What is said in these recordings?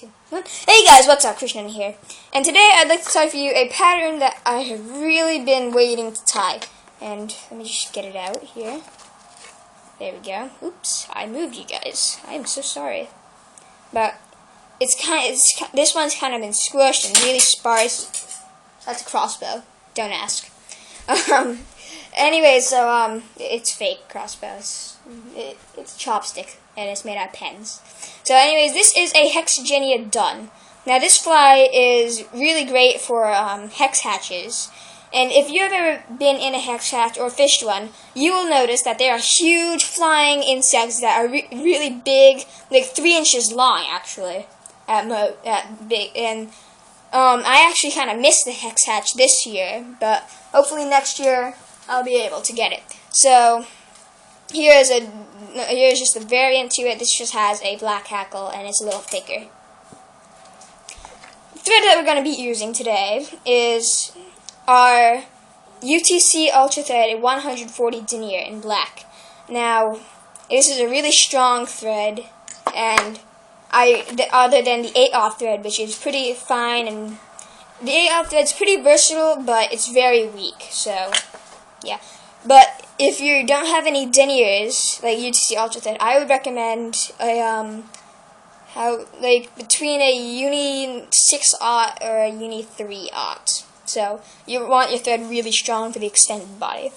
2, 1. Hey guys, what's up? Krishnan here. And today I'd like to tie for you a pattern that I have really been waiting to tie. And let me just get it out here. There we go. Oops, I moved you guys. I am so sorry. But this one's kind of been squished and really sparse. That's a crossbow. Don't ask. Anyway, so it's fake crossbow. It's a chopstick, and it's made out of pens. So anyways, this is a Hexigenia dun. Now this fly is really great for hex hatches. And if you've ever been in a hex hatch or fished one, you will notice that there are huge flying insects that are really big, like 3 inches long actually, at big. And I actually kind of missed the hex hatch this year, but hopefully next year I'll be able to get it. So here's just a variant to it. This just has a black hackle and it's a little thicker. The thread that we're going to be using today is our UTC Ultra Thread 140 denier in black. Now this is a really strong thread, and other than the 8/0 thread, which is pretty fine, and the 8/0 thread's pretty versatile, but it's very weak. So yeah, but if you don't have any deniers like UTC Ultra Thread, I would recommend a between a Uni 6/0 or a Uni 3/0. So you want your thread really strong for the extended body.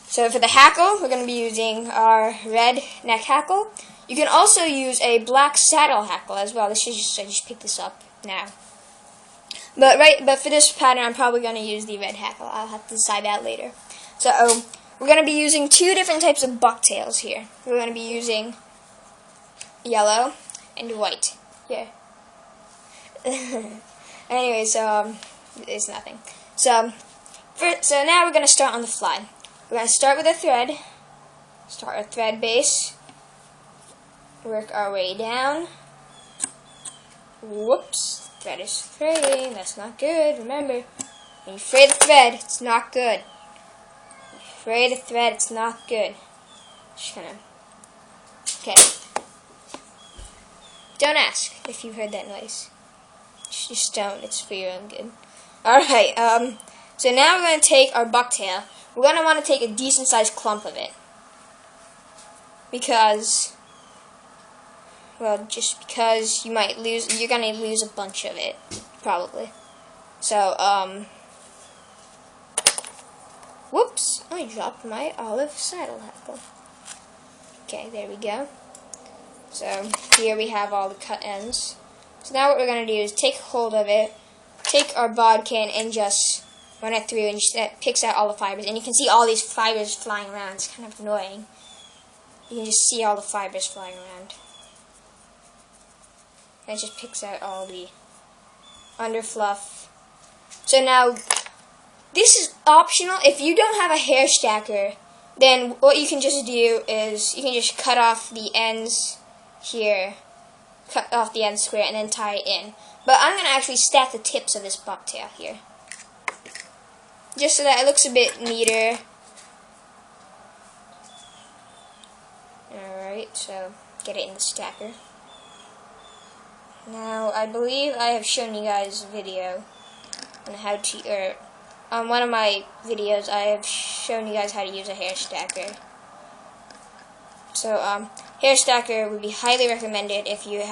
So for the hackle, we're going to be using our red neck hackle. You can also use a black saddle hackle as well. I just picked this up now. But for this pattern, I'm probably going to use the red hackle. I'll have to decide that later. So we're going to be using 2 different types of bucktails here. We're going to be using yellow and white here. Anyways, it's nothing. So now we're going to start on the fly. We're going to start with a thread. Start our thread base. Work our way down. Whoops. Thread is fraying. That's not good. Remember, when you fray the thread, it's not good. When you fray the thread, it's not good. Just gonna. Okay. Don't ask if you heard that noise. Just don't. It's for your own good. Alright, so now we're going to take our bucktail. We're going to want to take a decent sized clump of it. Because, well, just because you're going to lose a bunch of it, probably. So, whoops, I dropped my olive saddle hackle. Okay, there we go. So, here we have all the cut ends. So now what we're going to do is take hold of it, take our bodkin and just run it through, and that picks out all the fibers. And you can see all these fibers flying around. It's kind of annoying. You can just see all the fibers flying around. And it just picks out all the underfluff. So now, this is optional. If you don't have a hair stacker, then what you can just do is you can just cut off the ends here. Cut off the end square and then tie it in. But I'm going to actually stack the tips of this bucktail here, just so that it looks a bit neater. Alright, so get it in the stacker. Now, I believe I have shown you guys a video on how to, or on one of my videos I have shown you guys how to use a hair stacker. So, hair stacker would be highly recommended if you're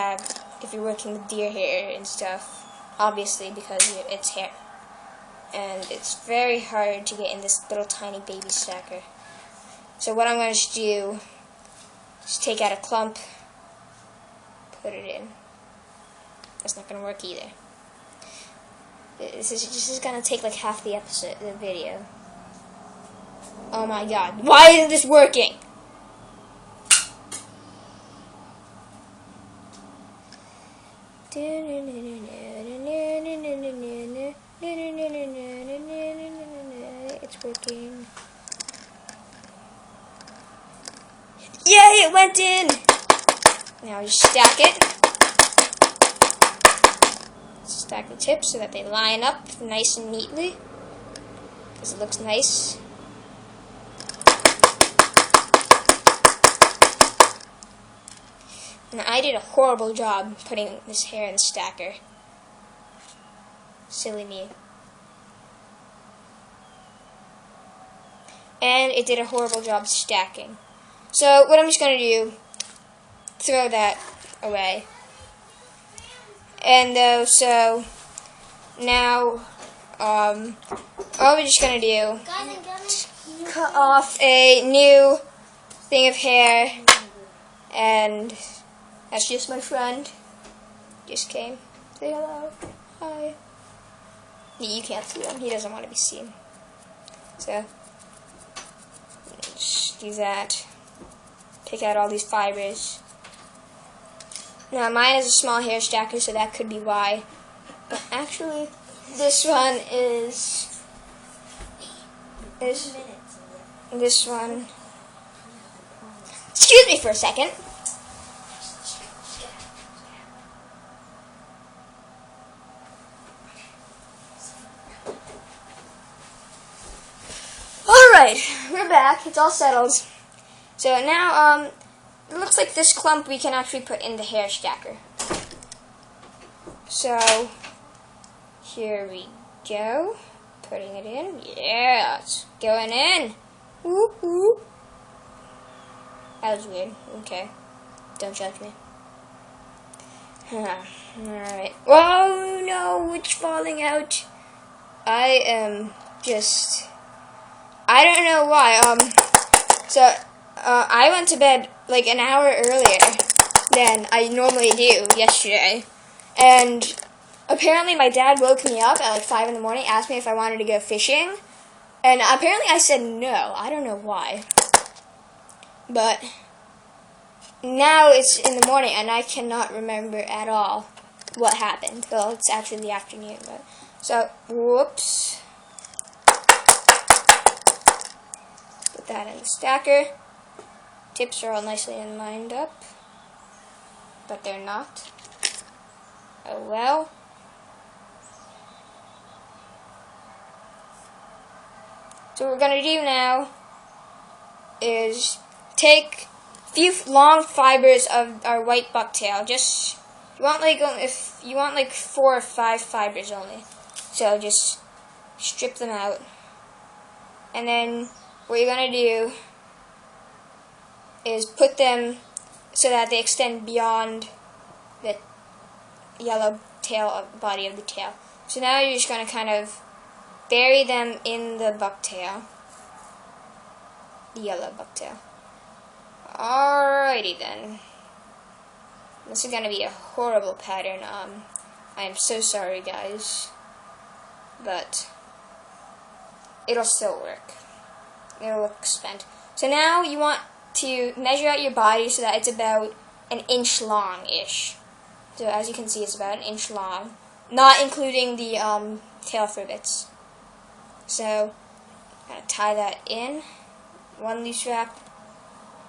working with deer hair and stuff, obviously, because it's hair. And it's very hard to get in this little tiny baby stacker. So what I'm going to do is take out a clump, put it in. That's not going to work either. This is going to take like half the video. Oh my god, why isn't this working? It's working. Yay, it went in! Now just stack it. Stack the tips so that they line up nice and neatly, because it looks nice. And I did a horrible job putting this hair in the stacker. Silly me. And it did a horrible job stacking. So what I'm just going to do, throw that away. And so now all we're just going to do, cut off a new thing of hair. And that's just my friend. Just came. Say hello. Hi. You can't see him. He doesn't want to be seen. So, just do that. Pick out all these fibers. Now, mine is a small hair stacker, so that could be why. But actually, this one is this one. Excuse me for a second. Alright, we're back. It's all settled. So now, it looks like this clump we can actually put in the hair stacker. So, here we go. Putting it in. Yeah, it's going in. Woo-hoo. That was weird. Okay. Don't judge me. Alright. Whoa, no, it's falling out. I am just... I don't know why. I went to bed like an hour earlier than I normally do yesterday. And apparently my dad woke me up at like 5 in the morning, asked me if I wanted to go fishing. And apparently I said no. I don't know why. But now it's in the morning and I cannot remember at all what happened. Well, it's actually the afternoon. But so, whoops. Put that in the stacker. Tips are all nicely lined up. But they're not. Oh well. So what we're going to do now is take a few long fibers of our white bucktail. Just, if you want like 4 or 5 fibers only. So just strip them out. And then what you're going to do is put them so that they extend beyond the yellow tail body of the tail. So now you're just going to kind of bury them in the bucktail. The yellow bucktail. Alrighty then. This is going to be a horrible pattern. I am so sorry, guys. But it'll still work. It'll look spent. So now you want to measure out your body so that it's about an inch long-ish. So as you can see, it's about an inch long. Not including the tail fribbits. So, I'm going to tie that in. 1 loose wrap,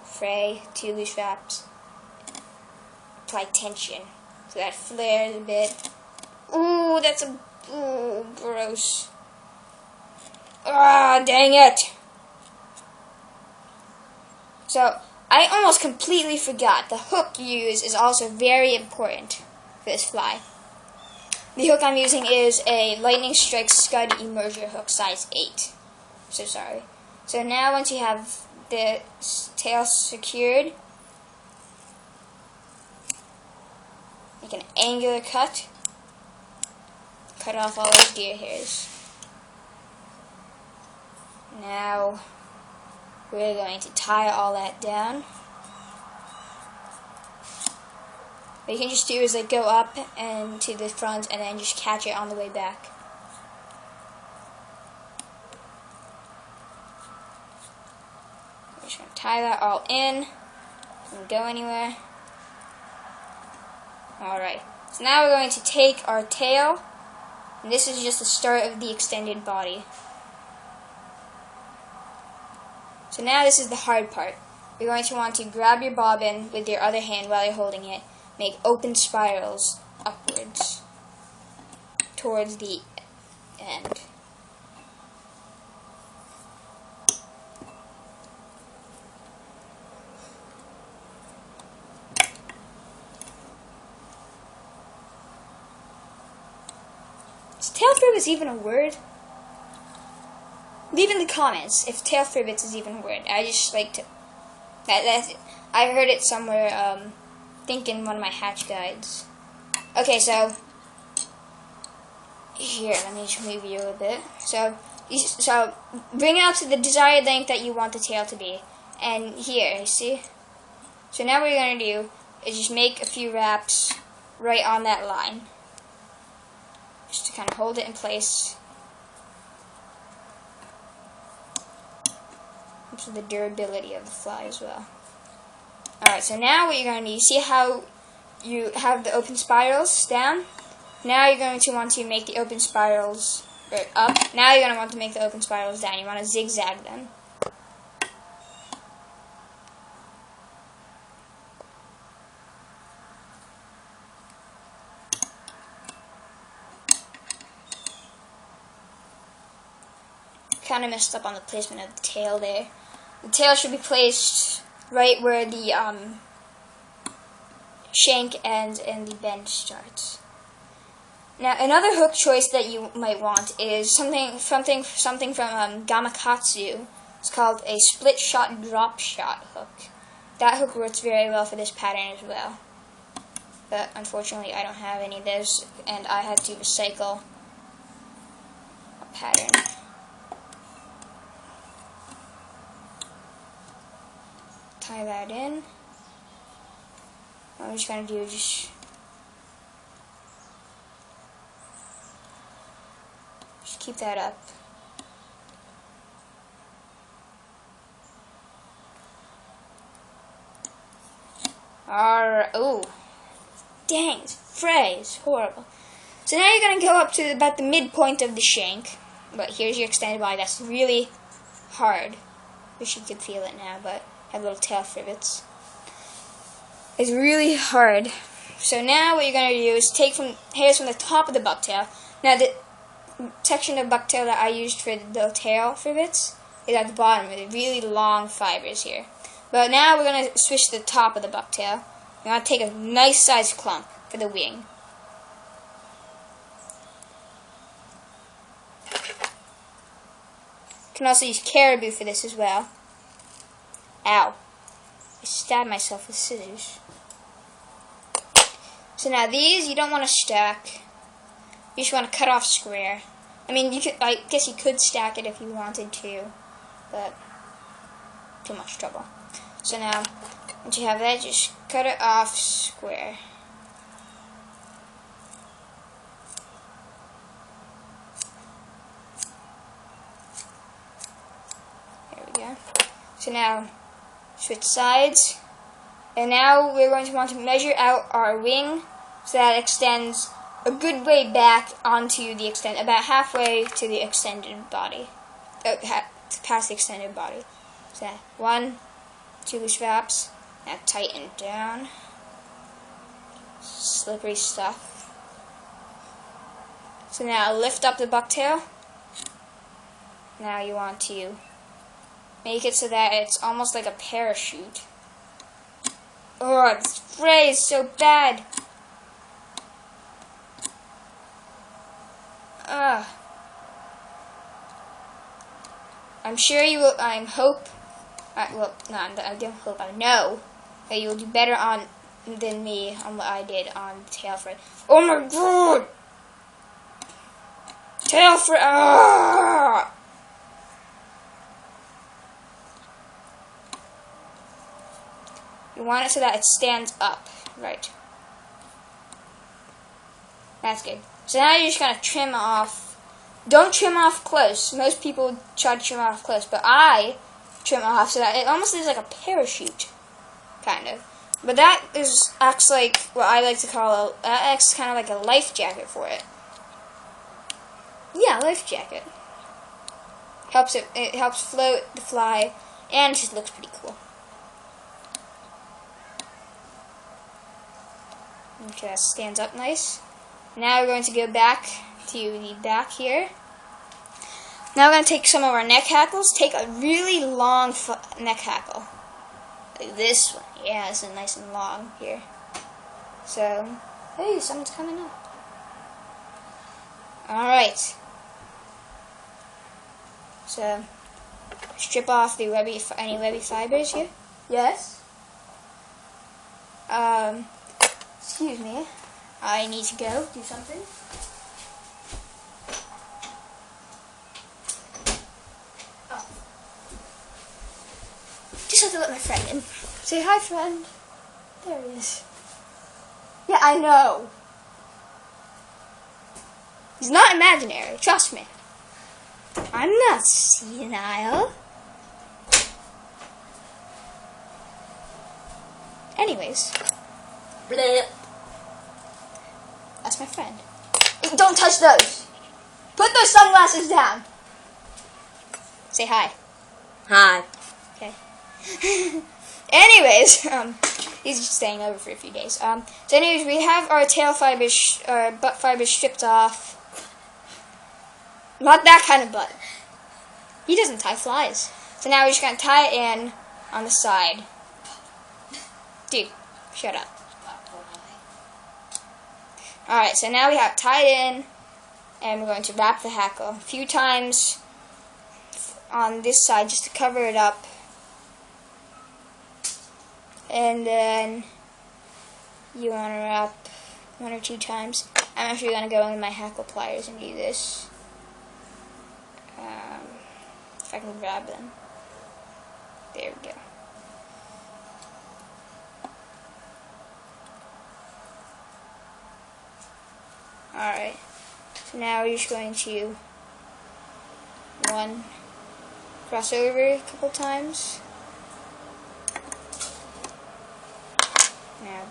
fray, 2 loose wraps. Apply tension so that flares a bit. Ooh, that's ooh, gross. Ah, dang it. So, I almost completely forgot. The hook you use is also very important for this fly. The hook I'm using is a Lightning Strike Scud Immersion hook size 8. So sorry. So now once you have the tail secured, make an angular cut. Cut off all those deer hairs. Now we're going to tie all that down. What you can just do is like go up and to the front and then just catch it on the way back. I'm just going to tie that all in. Doesn't go anywhere. Alright, so now we're going to take our tail, and this is just the start of the extended body. So now this is the hard part. You're going to want to grab your bobbin with your other hand while you're holding it. Make open spirals upwards towards the end. Is tail fribbits even a word? Leave in the comments if tail fribbits is even a word. I just like to. I heard it somewhere. I think in one of my hatch guides. Okay, so here, let me just move you a bit. So bring it out to the desired length that you want the tail to be, and here, you see. So now what you're gonna do is just make a few wraps right on that line, just to kind of hold it in place. For the durability of the fly as well. Alright, so now what you're going to do, see how you have the open spirals down? Now you're going to want to make the open spirals up. Now you're going to want to make the open spirals down. You want to zigzag them. Kind of messed up on the placement of the tail there. The tail should be placed right where the shank ends and the bend starts. Now, another hook choice that you might want is something from Gamakatsu. It's called a split shot drop shot hook. That hook works very well for this pattern as well. But unfortunately, I don't have any of those, and I had to recycle a pattern. Tie that in. What I'm just going to do is just keep that up. Alright. Oh, dang! It's fray. It's horrible. So now you're going to go up to about the midpoint of the shank. But here's your extended body. That's really hard. Wish you could feel it now, but have little tail fribbits. It's really hard. So now what you're going to do is take hairs from the top of the bucktail. Now the section of bucktail that I used for the tail fribbits is at the bottom with really long fibers here. But now we're going to switch to the top of the bucktail. We're going to take a nice sized clump for the wing. You can also use caribou for this as well. Ow. I stabbed myself with scissors. So now these you don't want to stack. You just want to cut off square. I mean, I guess you could stack it if you wanted to, but too much trouble. So now, once you have that, just cut it off square. There we go. So now, switch sides, and now we're going to want to measure out our wing so that it extends a good way back onto the about halfway to the extended body, past the extended body. So 1, 2 loose wraps. Now tighten down. Slippery stuff. So now lift up the bucktail. Now you want to make it so that it's almost like a parachute. Oh, this fray is so bad. I'm sure you will. I don't hope. I know that you will do better than me on what I did on the tail fray. Oh my god! Tail fray! Ah! You want it so that it stands up, right? That's good. So now you're just gonna trim off. Don't trim off close. Most people try to trim off close, but I trim off so that it almost is like a parachute, kind of. But that acts like what I like to call acts kind of like a life jacket for it. Yeah, life jacket. It helps float the fly, and it just looks pretty cool. Okay, that stands up nice. Now we're going to go back to the back here. Now we're going to take some of our neck hackles. Take a really long neck hackle. Like this one. Yeah, it's nice and long here. So, hey, something's coming up. Alright. So, strip off the any webby fibers here. Yes? Excuse me. I need to go do something. Oh. Just have to let my friend in. Say hi, friend. There he is. Yeah, I know. He's not imaginary, trust me. I'm not senile. Anyways. Bleh. That's my friend. Don't touch those. Put those sunglasses down. Say hi. Hi. Okay. Anyways, he's just staying over for a few days. So anyways, we have our tail fibers, our butt fibers stripped off. Not that kind of butt. He doesn't tie flies. So now we're just going to tie it in on the side. Dude, shut up. Alright, so now we have tied in, and we're going to wrap the hackle a few times on this side just to cover it up. And then you want to wrap 1 or 2 times. I'm actually going to go in my hackle pliers and do this. If I can grab them. There we go. Alright. So now we're just going to cross over a couple times. Now,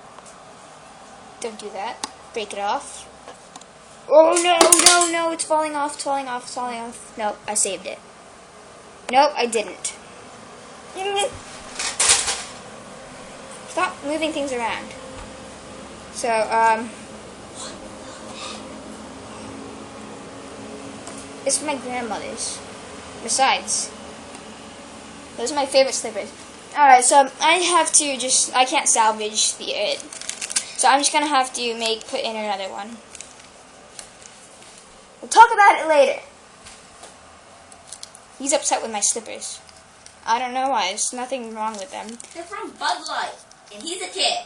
don't do that. Break it off. Oh no, it's falling off, Nope, I saved it. Nope, I didn't. Stop moving things around. So, it's my grandmother's. Besides, those are my favorite slippers. Alright, so I can't salvage it. So I'm just gonna have to put in another one. We'll talk about it later. He's upset with my slippers. I don't know why. There's nothing wrong with them. They're from Bud Light, and he's a kid.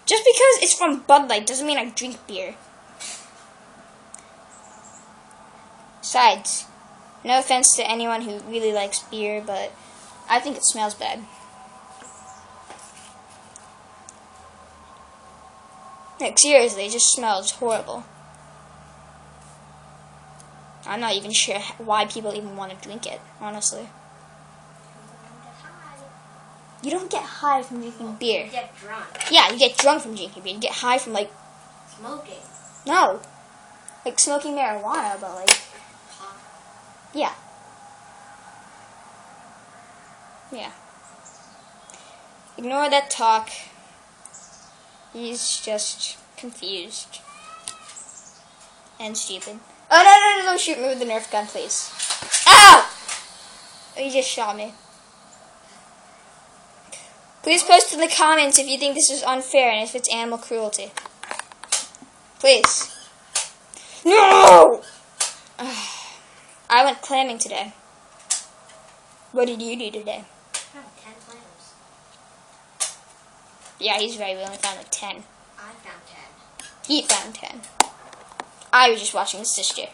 Just because it's from Bud Light doesn't mean I drink beer. Besides, no offense to anyone who really likes beer, but I think it smells bad. Like, seriously, it just smells horrible. I'm not even sure why people even want to drink it, honestly. You don't get high from drinking beer. You get drunk. Yeah, you get drunk from drinking beer. You get high from, like... Smoking. No. Like, smoking marijuana, but, like... Yeah. Yeah. Ignore that talk. He's just confused. And stupid. Oh, no, don't shoot me with the Nerf gun, please. Ow! You just shot me. Please post in the comments if you think this is unfair and if it's animal cruelty. Please. No! I went clamming today. What did you do today? I found 10 clams. Yeah, he's right. We only found like 10. I found 10. He found 10. I was just watching his sister.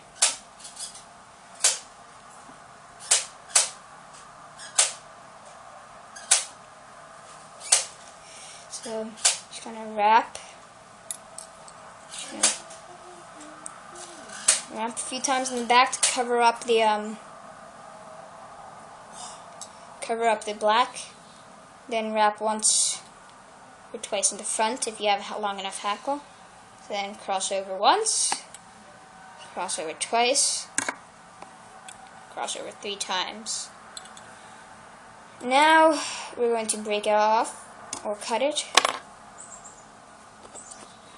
So, just gonna wrap. Wrap a few times in the back to cover up the black. Then wrap once or twice in the front if you have a long enough hackle. Then cross over once, cross over twice, cross over 3 times. Now we're going to break it off or cut it.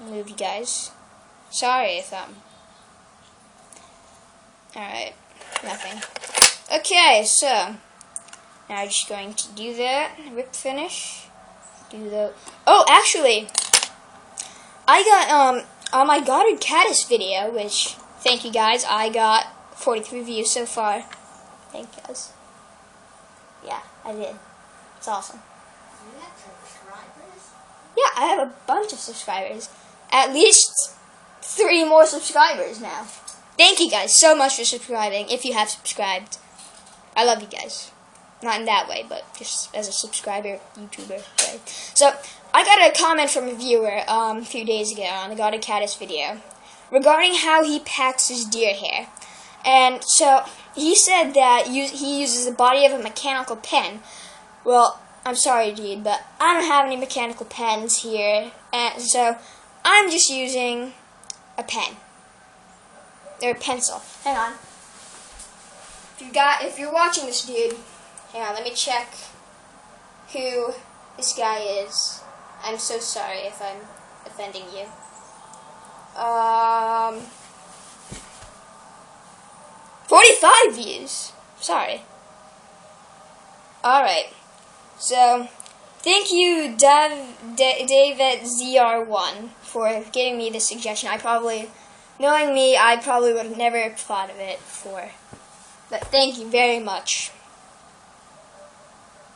Move you guys. Sorry if alright, nothing. Okay, so now I'm just going to do that, whip finish. Oh, actually, I on my Goddard Caddis video, which, thank you guys, I got 43 views so far. Thank you guys. Yeah, I did. It's awesome. You have subscribers? Yeah, I have a bunch of subscribers. At least 3 more subscribers now. Thank you guys so much for subscribing, if you have subscribed. I love you guys. Not in that way, but just as a subscriber, YouTuber. Right? So, I got a comment from a viewer a few days ago on the God of Caddis video regarding how he packs his deer hair. And so, he said that he uses the body of a mechanical pen. Well, I'm sorry, dude, but I don't have any mechanical pens here. And so, I'm just using a pen. Or a pencil. Hang on. If you're watching this, dude, hang on, let me check who this guy is. I'm so sorry if I'm offending you. 45 views. Sorry. Alright. So, thank you, David ZR1, for giving me this suggestion. Knowing me, I probably would have never thought of it before. But thank you very much.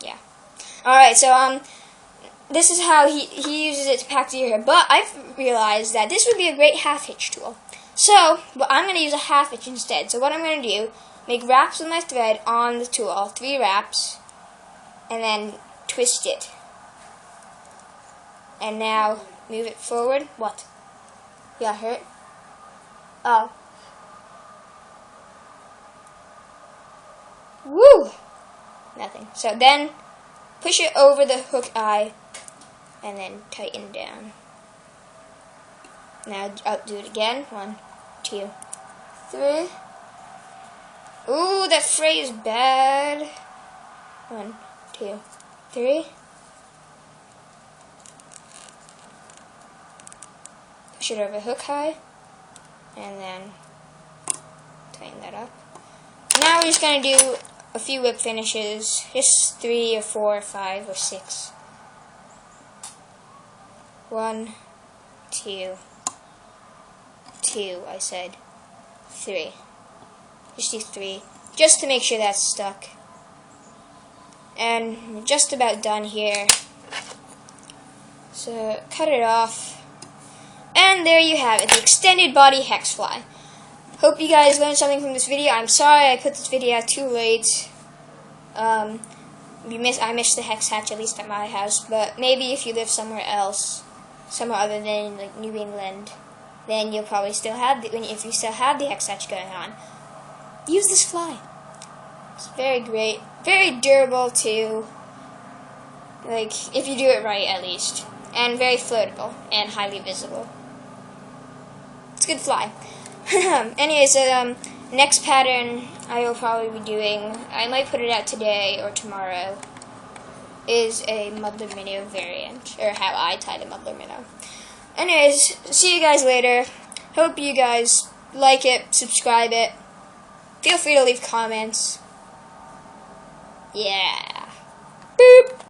Yeah. Alright, so, this is how he uses it to pack the hair. But I've realized that this would be a great half-hitch tool. So, I'm going to use a half-hitch instead. So what I'm going to do, make wraps with my thread on the tool, 3 wraps, and then twist it. And now, move it forward. What? You got hurt? Oh. Woo! Nothing. So then, push it over the hook eye, and then tighten down. Now, I'll do it again. 1, 2, 3. Ooh, that fray is bad. 1, 2, 3. Push it over hook high, and then tighten that up. Now we're just going to do a few whip finishes, just 3 or 4 or 5 or 6. 1, 2, 2, I said 3. Just do 3, just to make sure that's stuck. And we're just about done here. So cut it off. And there you have it, the extended body hex fly. Hope you guys learned something from this video. I'm sorry I put this video out too late. I missed the hex hatch, at least at my house. But maybe if you live somewhere else, somewhere other than like New England, then you'll probably still have if you still have the hex hatch going on. Use this fly. It's very great, very durable too. Like if you do it right, at least, and very floatable and highly visible. It's a good fly. Anyways, next pattern I will probably be doing, I might put it out today or tomorrow, is a muddler minnow variant, or how I tie the muddler minnow. Anyways, see you guys later. Hope you guys like it, subscribe it. Feel free to leave comments. Yeah. Boop.